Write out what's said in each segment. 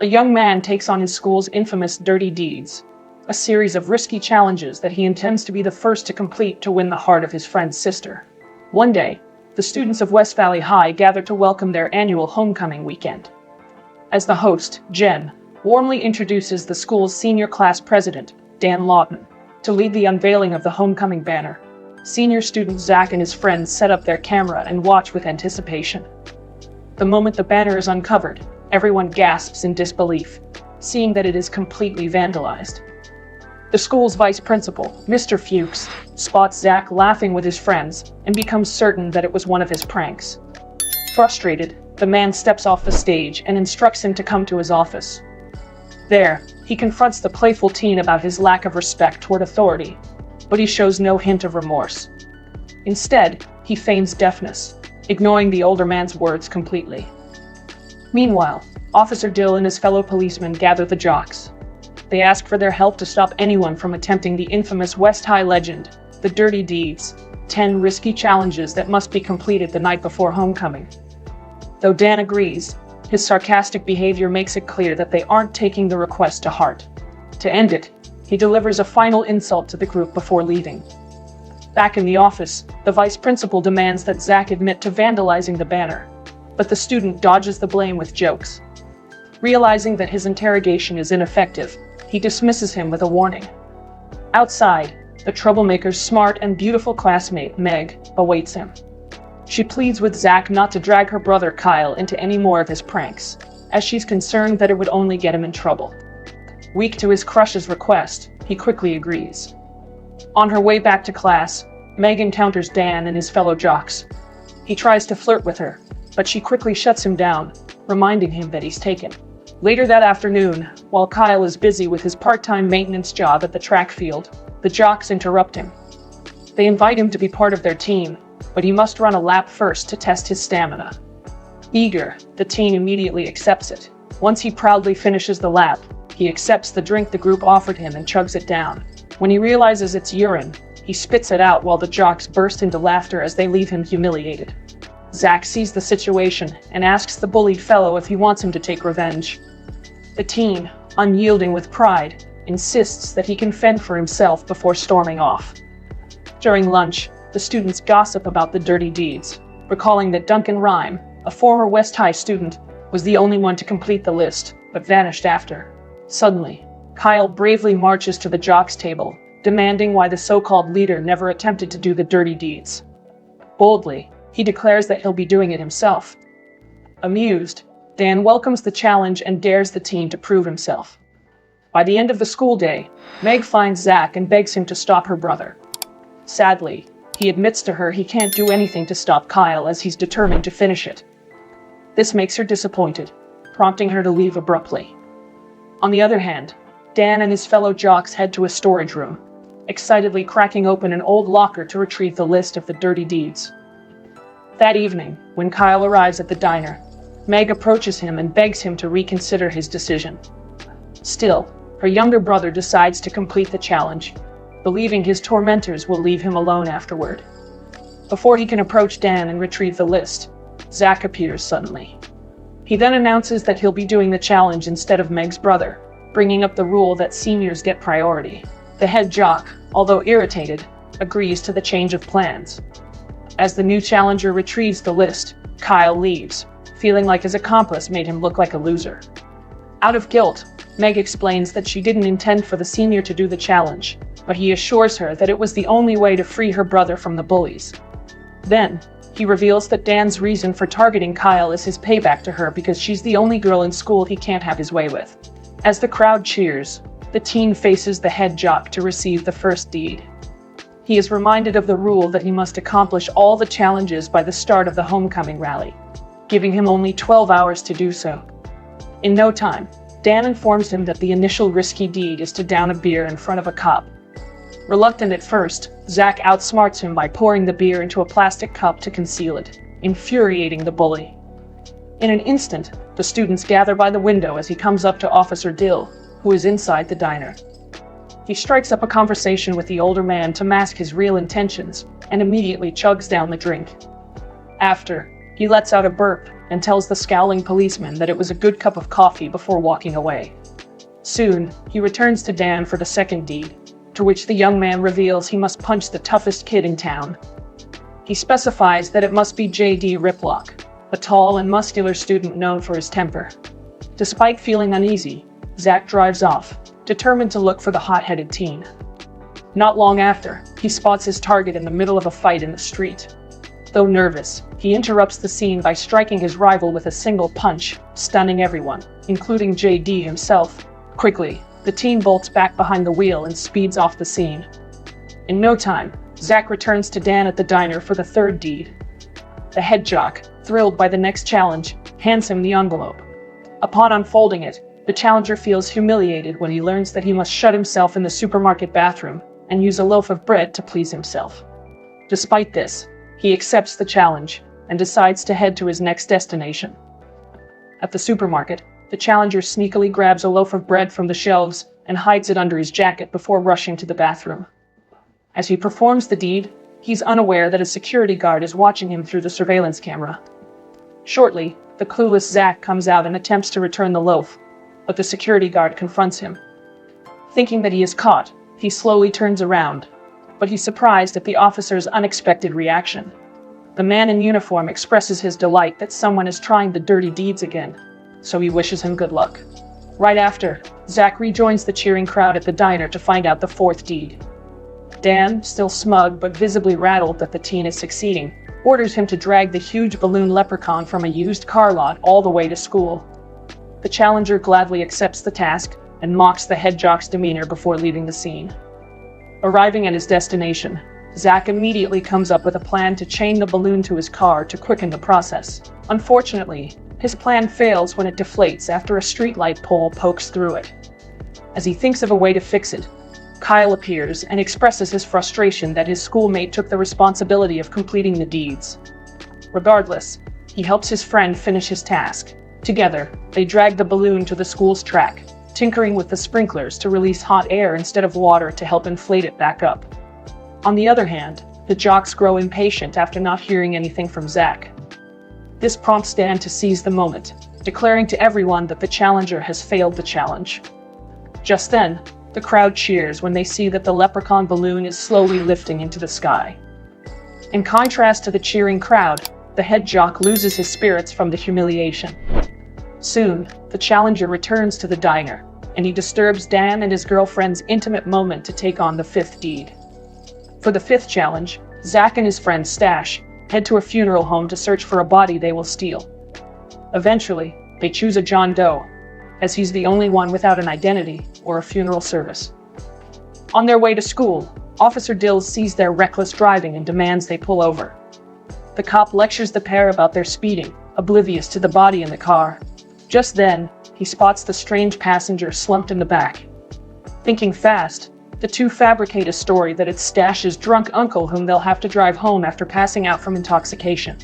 A young man takes on his school's infamous dirty deeds, a series of risky challenges that he intends to be the first to complete to win the heart of his friend's sister. One day, the students of West Valley High gather to welcome their annual homecoming weekend. As the host, Jen, warmly introduces the school's senior class president, Dan Lawton, to lead the unveiling of the homecoming banner. Senior student Zach and his friends set up their camera and watch with anticipation. The moment the banner is uncovered, everyone gasps in disbelief, seeing that it is completely vandalized. The school's vice principal, Mr. Fuches, spots Zach laughing with his friends and becomes certain that it was one of his pranks. Frustrated, the man steps off the stage and instructs him to come to his office. There, he confronts the playful teen about his lack of respect toward authority, but he shows no hint of remorse. Instead, he feigns deafness, ignoring the older man's words completely. Meanwhile, Officer Dill and his fellow policemen gather the jocks. They ask for their help to stop anyone from attempting the infamous West High legend, the Dirty Deeds, 10 risky challenges that must be completed the night before homecoming. Though Dan agrees, his sarcastic behavior makes it clear that they aren't taking the request to heart. To end it, he delivers a final insult to the group before leaving. Back in the office, the vice principal demands that Zach admit to vandalizing the banner, but the student dodges the blame with jokes. Realizing that his interrogation is ineffective, he dismisses him with a warning. Outside, the troublemaker's smart and beautiful classmate, Meg, awaits him. She pleads with Zach not to drag her brother Kyle into any more of his pranks, as she's concerned that it would only get him in trouble. Weak to his crush's request, he quickly agrees. On her way back to class, Meg encounters Dan and his fellow jocks. He tries to flirt with her, but she quickly shuts him down, reminding him that he's taken. Later that afternoon, while Kyle is busy with his part-time maintenance job at the track field, the jocks interrupt him. They invite him to be part of their team, but he must run a lap first to test his stamina. Eager, the teen immediately accepts it. Once he proudly finishes the lap, he accepts the drink the group offered him and chugs it down. When he realizes it's urine, he spits it out while the jocks burst into laughter as they leave him humiliated. Zach sees the situation and asks the bullied fellow if he wants him to take revenge. The teen, unyielding with pride, insists that he can fend for himself before storming off. During lunch, the students gossip about the dirty deeds, recalling that Duncan Rhyme, a former West High student, was the only one to complete the list, but vanished after. Suddenly, Kyle bravely marches to the jocks' table, demanding why the so-called leader never attempted to do the dirty deeds. Boldly, he declares that he'll be doing it himself. Amused, Dan welcomes the challenge and dares the teen to prove himself. By the end of the school day, Meg finds Zach and begs him to stop her brother. Sadly, he admits to her he can't do anything to stop Kyle as he's determined to finish it. This makes her disappointed, prompting her to leave abruptly. On the other hand, Dan and his fellow jocks head to a storage room, excitedly cracking open an old locker to retrieve the list of the dirty deeds. That evening, when Kyle arrives at the diner, Meg approaches him and begs him to reconsider his decision. Still, her younger brother decides to complete the challenge, believing his tormentors will leave him alone afterward. Before he can approach Dan and retrieve the list, Zach appears suddenly. He then announces that he'll be doing the challenge instead of Meg's brother, bringing up the rule that seniors get priority. The head jock, although irritated, agrees to the change of plans. As the new challenger retrieves the list, Kyle leaves, feeling like his accomplice made him look like a loser. Out of guilt, Meg explains that she didn't intend for the senior to do the challenge, but he assures her that it was the only way to free her brother from the bullies. Then, he reveals that Dan's reason for targeting Kyle is his payback to her because she's the only girl in school he can't have his way with. As the crowd cheers, the teen faces the head jock to receive the first deed. He is reminded of the rule that he must accomplish all the challenges by the start of the homecoming rally, giving him only 12 hours to do so. In no time, Dan informs him that the initial risky deed is to down a beer in front of a cop. Reluctant at first, Zach outsmarts him by pouring the beer into a plastic cup to conceal it, infuriating the bully. In an instant, the students gather by the window as he comes up to Officer Dill, who is inside the diner. He strikes up a conversation with the older man to mask his real intentions and immediately chugs down the drink. After, he lets out a burp, and tells the scowling policeman that it was a good cup of coffee before walking away. Soon, he returns to Dan for the second deed, to which the young man reveals he must punch the toughest kid in town. He specifies that it must be J.D. Riplock, a tall and muscular student known for his temper. Despite feeling uneasy, Zach drives off, determined to look for the hot-headed teen. Not long after, he spots his target in the middle of a fight in the street. Though nervous, he interrupts the scene by striking his rival with a single punch, stunning everyone, including J.D. himself. Quickly, the teen bolts back behind the wheel and speeds off the scene. In no time, Zach returns to Dan at the diner for the third deed. The head jock, thrilled by the next challenge, hands him the envelope. Upon unfolding it, the challenger feels humiliated when he learns that he must shut himself in the supermarket bathroom and use a loaf of bread to please himself. Despite this, he accepts the challenge and decides to head to his next destination. At the supermarket, the challenger sneakily grabs a loaf of bread from the shelves and hides it under his jacket before rushing to the bathroom. As he performs the deed, he's unaware that a security guard is watching him through the surveillance camera. Shortly, the clueless Zach comes out and attempts to return the loaf, but the security guard confronts him. Thinking that he is caught, he slowly turns around, but he's surprised at the officer's unexpected reaction. The man in uniform expresses his delight that someone is trying the dirty deeds again, so he wishes him good luck. Right after, Zach rejoins the cheering crowd at the diner to find out the fourth deed. Dan, still smug but visibly rattled that the teen is succeeding, orders him to drag the huge balloon leprechaun from a used car lot all the way to school. The challenger gladly accepts the task and mocks the head jock's demeanor before leaving the scene. Arriving at his destination, Zach immediately comes up with a plan to chain the balloon to his car to quicken the process. Unfortunately, his plan fails when it deflates after a streetlight pole pokes through it. As he thinks of a way to fix it, Kyle appears and expresses his frustration that his schoolmate took the responsibility of completing the deeds. Regardless, he helps his friend finish his task. Together, they drag the balloon to the school's track, tinkering with the sprinklers to release hot air instead of water to help inflate it back up. On the other hand, the jocks grow impatient after not hearing anything from Zach. This prompts Dan to seize the moment, declaring to everyone that the challenger has failed the challenge. Just then, the crowd cheers when they see that the leprechaun balloon is slowly lifting into the sky. In contrast to the cheering crowd, the head jock loses his spirits from the humiliation. Soon, the challenger returns to the diner, and he disturbs Dan and his girlfriend's intimate moment to take on the fifth deed. For the fifth challenge, Zach and his friend Stash head to a funeral home to search for a body they will steal. Eventually, they choose a John Doe, as he's the only one without an identity or a funeral service. On their way to school, Officer Dills sees their reckless driving and demands they pull over. The cop lectures the pair about their speeding, oblivious to the body in the car. Just then, he spots the strange passenger slumped in the back. Thinking fast, the two fabricate a story that it's Stash's drunk uncle whom they'll have to drive home after passing out from intoxication.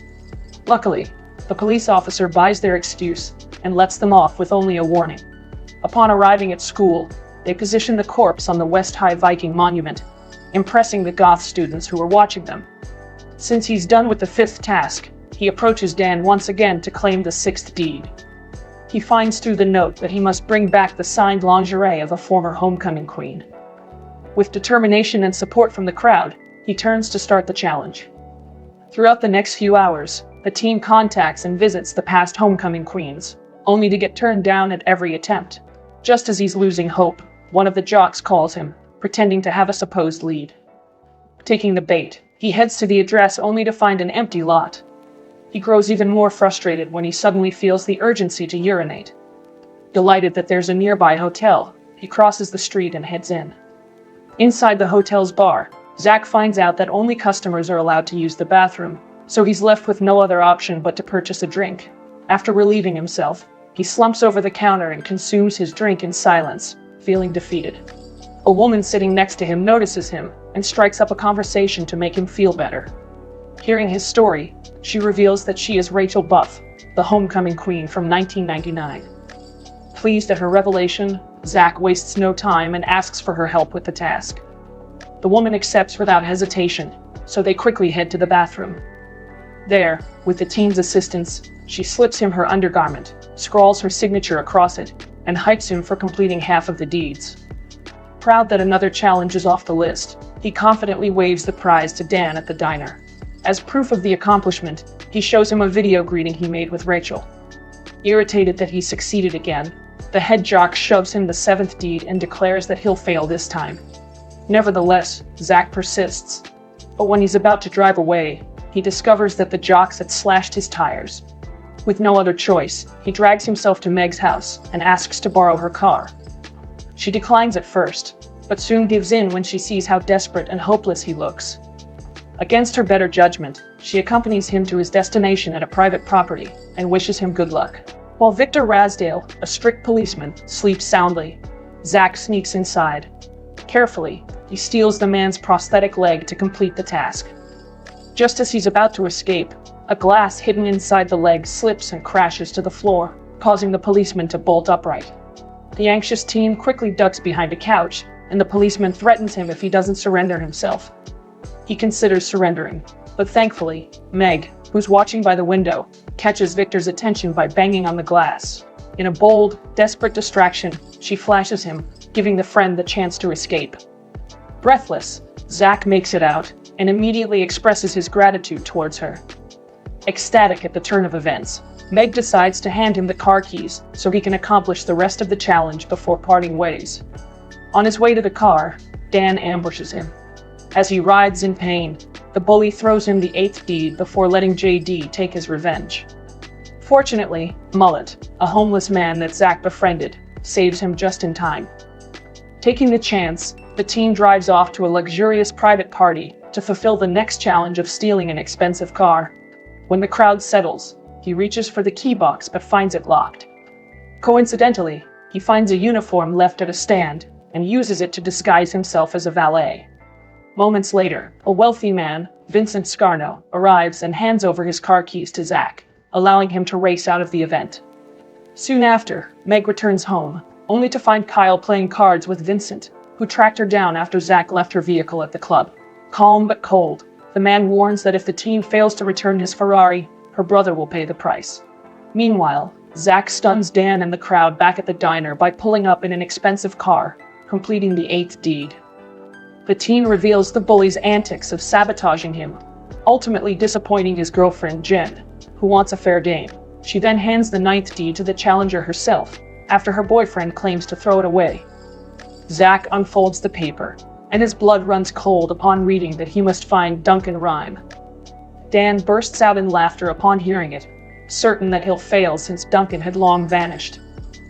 Luckily, the police officer buys their excuse and lets them off with only a warning. Upon arriving at school, they position the corpse on the West High Viking monument, impressing the goth students who are watching them. Since he's done with the fifth task, he approaches Dan once again to claim the sixth deed. He finds through the note that he must bring back the signed lingerie of a former homecoming queen. With determination and support from the crowd, he turns to start the challenge. Throughout the next few hours, the team contacts and visits the past homecoming queens, only to get turned down at every attempt. Just as he's losing hope, one of the jocks calls him, pretending to have a supposed lead. Taking the bait, he heads to the address only to find an empty lot. He grows even more frustrated when he suddenly feels the urgency to urinate. Delighted that there's a nearby hotel, he crosses the street and heads in. Inside the hotel's bar, Zach finds out that only customers are allowed to use the bathroom, so he's left with no other option but to purchase a drink. After relieving himself, he slumps over the counter and consumes his drink in silence, feeling defeated. A woman sitting next to him notices him and strikes up a conversation to make him feel better. Hearing his story, she reveals that she is Rachel Buff, the homecoming queen from 1999. Pleased at her revelation, Zach wastes no time and asks for her help with the task. The woman accepts without hesitation, so they quickly head to the bathroom. There, with the teen's assistance, she slips him her undergarment, scrawls her signature across it, and hypes him for completing half of the deeds. Proud that another challenge is off the list, he confidently waves the prize to Dan at the diner. As proof of the accomplishment, he shows him a video greeting he made with Rachel. Irritated that he succeeded again, the head jock shoves him the seventh deed and declares that he'll fail this time. Nevertheless, Zach persists. But when he's about to drive away, he discovers that the jocks had slashed his tires. With no other choice, he drags himself to Meg's house and asks to borrow her car. She declines at first, but soon gives in when she sees how desperate and hopeless he looks. Against her better judgment, she accompanies him to his destination at a private property and wishes him good luck. While Victor Rasdale, a strict policeman, sleeps soundly, Zach sneaks inside. Carefully, he steals the man's prosthetic leg to complete the task. Just as he's about to escape, a glass hidden inside the leg slips and crashes to the floor, causing the policeman to bolt upright. The anxious teen quickly ducks behind a couch, and the policeman threatens him if he doesn't surrender himself. He considers surrendering, but thankfully, Meg, who's watching by the window, catches Victor's attention by banging on the glass. In a bold, desperate distraction, she flashes him, giving the friend the chance to escape. Breathless, Zach makes it out and immediately expresses his gratitude towards her. Ecstatic at the turn of events, Meg decides to hand him the car keys so he can accomplish the rest of the challenge before parting ways. On his way to the car, Dan ambushes him. As he writhes in pain, the bully throws him the eighth deed before letting JD take his revenge. Fortunately, Mullet, a homeless man that Zach befriended, saves him just in time. Taking the chance, the teen drives off to a luxurious private party to fulfill the next challenge of stealing an expensive car. When the crowd settles, he reaches for the key box but finds it locked. Coincidentally, he finds a uniform left at a stand and uses it to disguise himself as a valet. Moments later, a wealthy man, Vincent Scarno, arrives and hands over his car keys to Zach, allowing him to race out of the event. Soon after, Meg returns home, only to find Kyle playing cards with Vincent, who tracked her down after Zach left her vehicle at the club. Calm but cold, the man warns that if the teen fails to return his Ferrari, her brother will pay the price. Meanwhile, Zach stuns Dan and the crowd back at the diner by pulling up in an expensive car, completing the eighth deed. The teen reveals the bully's antics of sabotaging him, ultimately disappointing his girlfriend Jen, who wants a fair game. She then hands the ninth deed to the challenger herself, after her boyfriend claims to throw it away. Zach unfolds the paper, and his blood runs cold upon reading that he must find Duncan Rhyme. Dan bursts out in laughter upon hearing it, certain that he'll fail since Duncan had long vanished.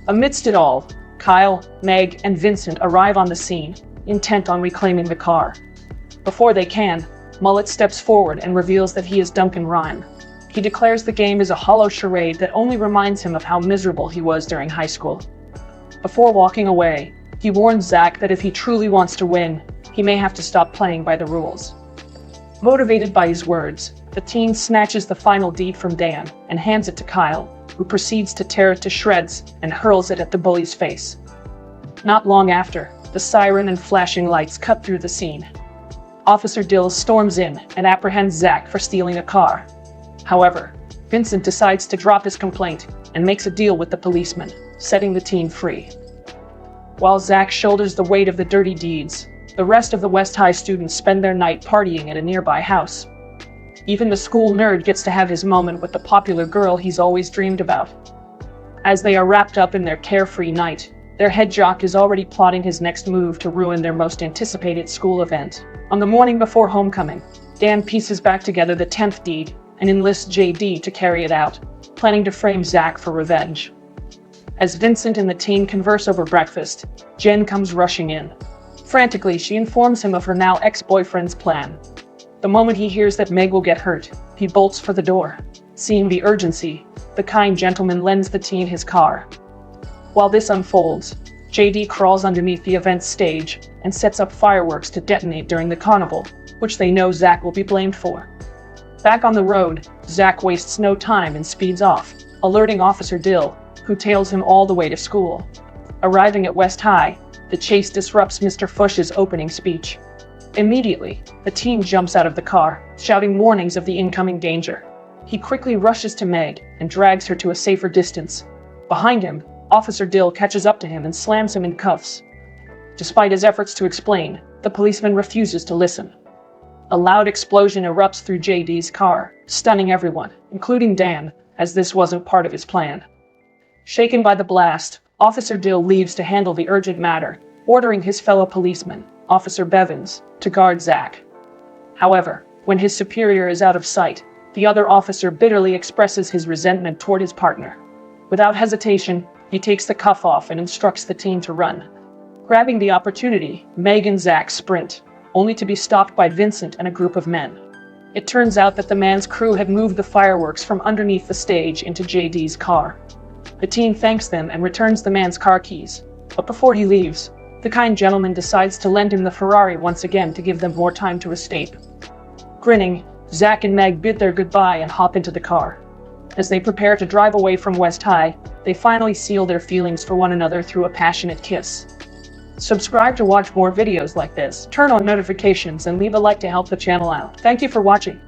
Amidst it all, Kyle, Meg, and Vincent arrive on the scene, intent on reclaiming the car. Before they can, Mullet steps forward and reveals that he is Duncan Rhyme. He declares the game is a hollow charade that only reminds him of how miserable he was during high school. Before walking away, he warns Zach that if he truly wants to win, he may have to stop playing by the rules. Motivated by his words, the teen snatches the final deed from Dan and hands it to Kyle, who proceeds to tear it to shreds and hurls it at the bully's face. Not long after, the siren and flashing lights cut through the scene. Officer Dill storms in and apprehends Zach for stealing a car. However, Vincent decides to drop his complaint and makes a deal with the policeman, setting the teen free. While Zach shoulders the weight of the dirty deeds, the rest of the West High students spend their night partying at a nearby house. Even the school nerd gets to have his moment with the popular girl he's always dreamed about. As they are wrapped up in their carefree night, their head jock is already plotting his next move to ruin their most anticipated school event. On the morning before homecoming, Dan pieces back together the 10th deed and enlists JD to carry it out, planning to frame Zach for revenge. As Vincent and the teen converse over breakfast, Jen comes rushing in. Frantically, she informs him of her now ex-boyfriend's plan. The moment he hears that Meg will get hurt, he bolts for the door. Seeing the urgency, the kind gentleman lends the teen his car. While this unfolds, JD crawls underneath the event stage and sets up fireworks to detonate during the carnival, which they know Zach will be blamed for. Back on the road, Zach wastes no time and speeds off, alerting Officer Dill, who tails him all the way to school. Arriving at West High, the chase disrupts Mr. Fuches' opening speech. Immediately, the teen jumps out of the car, shouting warnings of the incoming danger. He quickly rushes to Meg and drags her to a safer distance. Behind him, Officer Dill catches up to him and slams him in cuffs. Despite his efforts to explain, the policeman refuses to listen. A loud explosion erupts through JD's car, stunning everyone, including Dan, as this wasn't part of his plan. Shaken by the blast, Officer Dill leaves to handle the urgent matter, ordering his fellow policeman, Officer Bevins, to guard Zach. However, when his superior is out of sight, the other officer bitterly expresses his resentment toward his partner. Without hesitation, he takes the cuff off and instructs the team to run. Grabbing the opportunity, Meg and Zach sprint, only to be stopped by Vincent and a group of men. It turns out that the man's crew had moved the fireworks from underneath the stage into JD's car. The team thanks them and returns the man's car keys, but before he leaves, the kind gentleman decides to lend him the Ferrari once again to give them more time to escape. Grinning, Zach and Meg bid their goodbye and hop into the car. As they prepare to drive away from West High, they finally seal their feelings for one another through a passionate kiss. Subscribe to watch more videos like this, turn on notifications, and leave a like to help the channel out. Thank you for watching.